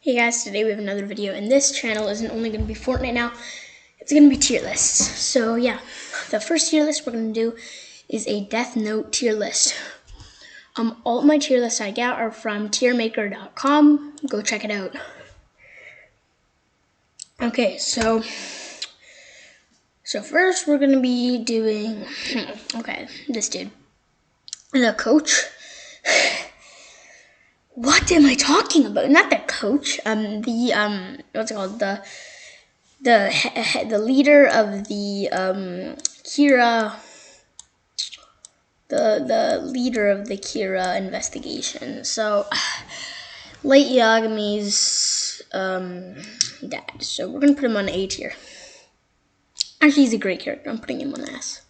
Hey guys, today we have another video, and this channel isn't only going to be Fortnite now, it's going to be tier lists. So yeah, the first tier list we're going to do is a Death Note tier list. All of my tier lists I got are from tiermaker.com. Go check it out. Okay, so first we're going to be doing, this dude, the coach. What am I talking about? Not the coach. What's it called? The leader of the Kira. The leader of the Kira investigation. So, Light Yagami's dad. So we're gonna put him on A tier. Actually, he's a great character. I'm putting him on S.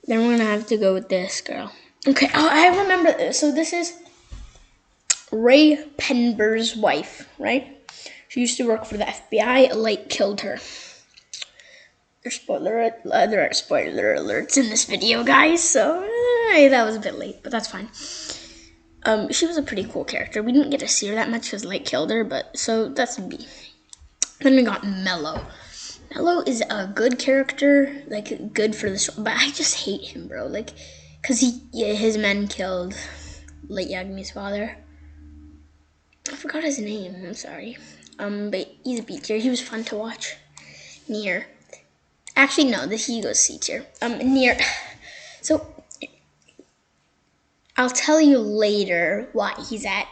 Then we're gonna have to go with this girl. Okay. Oh, I remember this. So this is Ray Penber's wife, right? She used to work for the FBI. Light killed her. There are spoiler alerts in this video, guys. So that was a bit late, but that's fine. She was a pretty cool character. We didn't get to see her that much because Light killed her, but so that's B. Then we got Mello. Mello is a good character, like good for the story, but I just hate him, bro. Like, cause his men killed Light Yagami's father. I forgot his name. I'm sorry. But he's a B tier. He was fun to watch. Nier. Actually, no. He goes C tier. Nier. So I'll tell you later why he's at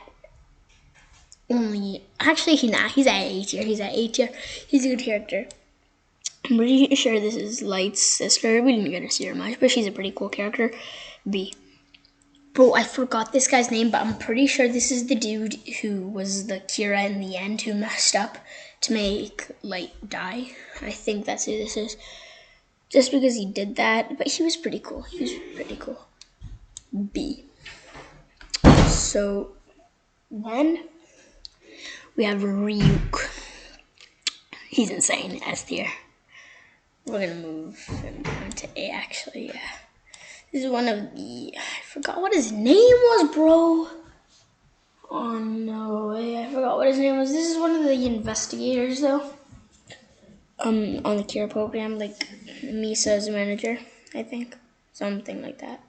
only. Actually, he's at A tier. He's at A tier. He's a good character. I'm pretty sure this is Light's sister. We didn't get to see her much, but she's a pretty cool character. B. Bro, I forgot this guy's name, but I'm pretty sure this is the dude who was the Kira in the end who messed up to make Light die. I think that's who this is. Just because he did that, but he was pretty cool. B. So then we have Ryuk. He's insane, S tier. We're gonna move him down to A, actually, yeah. This is one of the, I forgot what his name was, bro. Oh no way, I forgot what his name was. This is one of the investigators, though. On the Kira program, like Misa's manager, I think. Something like that.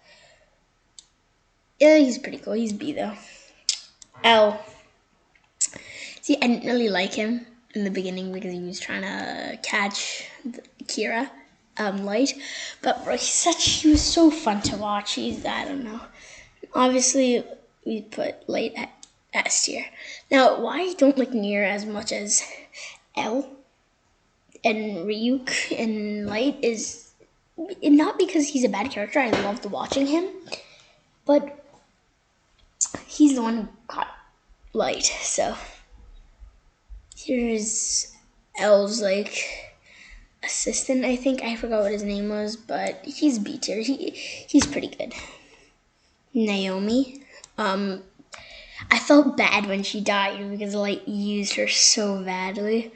Yeah, he's pretty cool. He's B, though. L. See, I didn't really like him in the beginning because he was trying to catch Kira, Light. But bro, he was so fun to watch. I don't know. Obviously, we put Light at S tier. Now, why I don't like Nier as much as L and Ryuk and Light is not because he's a bad character. I loved watching him, but he's the one who caught Light. So here's L's assistant. I think I forgot what his name was, but he's B tier. He's pretty good. Naomi. I felt bad when she died because Light used her so badly.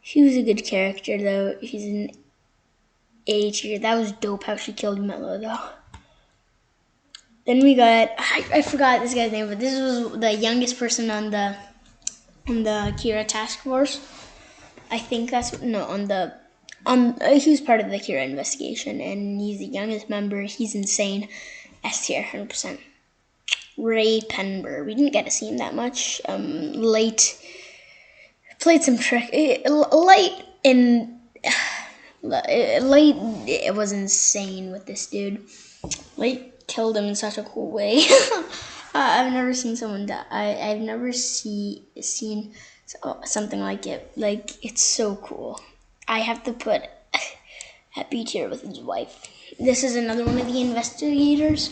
She was a good character, though. She's an A tier. That was dope how she killed Mello, though. Then we got, I forgot this guy's name, but this was the youngest person on the Kira task force. I think that's, no, he was part of the Kira investigation, and he's the youngest member. He's insane. S tier, 100%. Ray Penber. We didn't get to see him that much. Light played some trick. Light it was insane with this dude. Light killed him in such a cool way. I've never seen someone die. I've never seen something like it. Like, it's so cool. I have to put at B tier with his wife. This is another one of the investigators.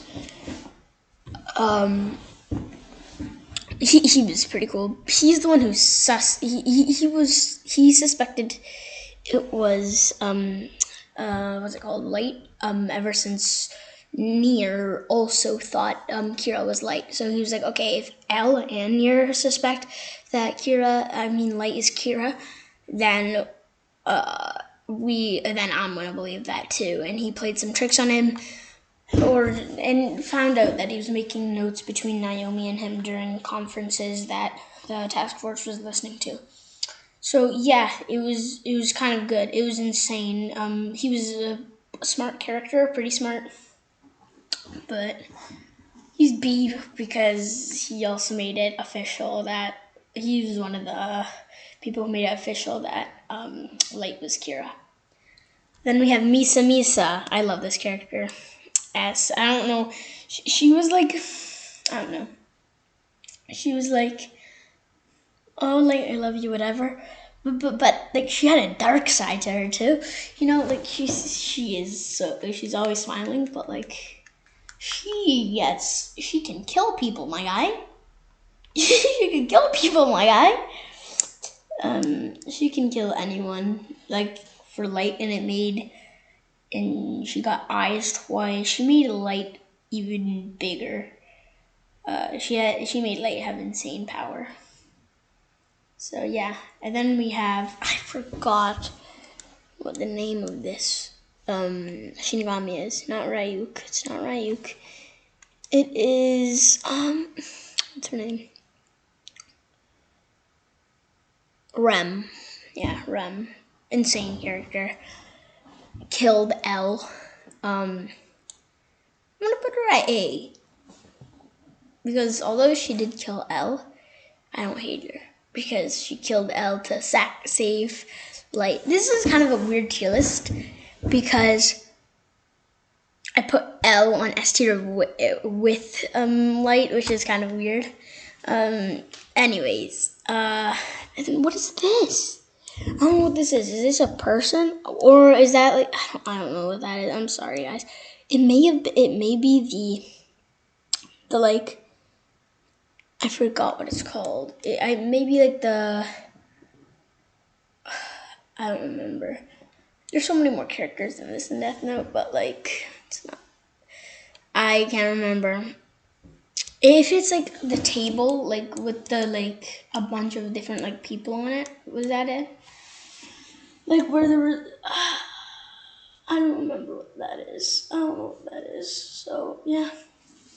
He was pretty cool. He's the one who he suspected it was what's it called, Light, ever since Nier also thought Kira was Light. So he was like, okay, if L and Nier suspect that Light is Kira, then I'm gonna believe that too. And he played some tricks on him, and found out that he was making notes between Naomi and him during conferences that the task force was listening to. So yeah, it was kind of good. It was insane. He was a smart character, pretty smart, but he's B because he also made it official that he was one of the people who made it official that Light was Kira. Then we have Misa Misa. I love this character. S. I don't know. She was like, I don't know. She was like, oh, like I love you, whatever. But like she had a dark side to her too. You know, like she is so she's always smiling, but like she can kill people, my guy. She can kill people, my guy. She can kill anyone. Like for Light, and she got eyes twice. She made Light even bigger. She made Light have insane power. So yeah, and then we have, I forgot what the name of this Shinigami is. Not Ryuk. It's not Ryuk. It is what's her name? Rem. Yeah, Rem. Insane character. Killed L. I'm gonna put her at A. Because although she did kill L, I don't hate her. Because she killed L to save Light. This is kind of a weird tier list because I put L on S tier with Light, which is kind of weird. Anyways, what is this? I don't know what this is. Is this a person or is that like I don't know what that is. I'm sorry, guys. It may be the like. I forgot what it's called. Maybe like the. I don't remember. There's so many more characters in this in Death Note, but like it's not. I can't remember. If it's like the table, like with the like a bunch of different like people on it, was that it? Like where there was. I don't remember what that is. I don't know what that is. So yeah.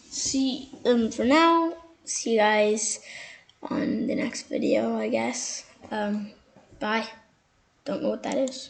See. For now. See you guys on the next video, I guess. Bye. Don't know what that is.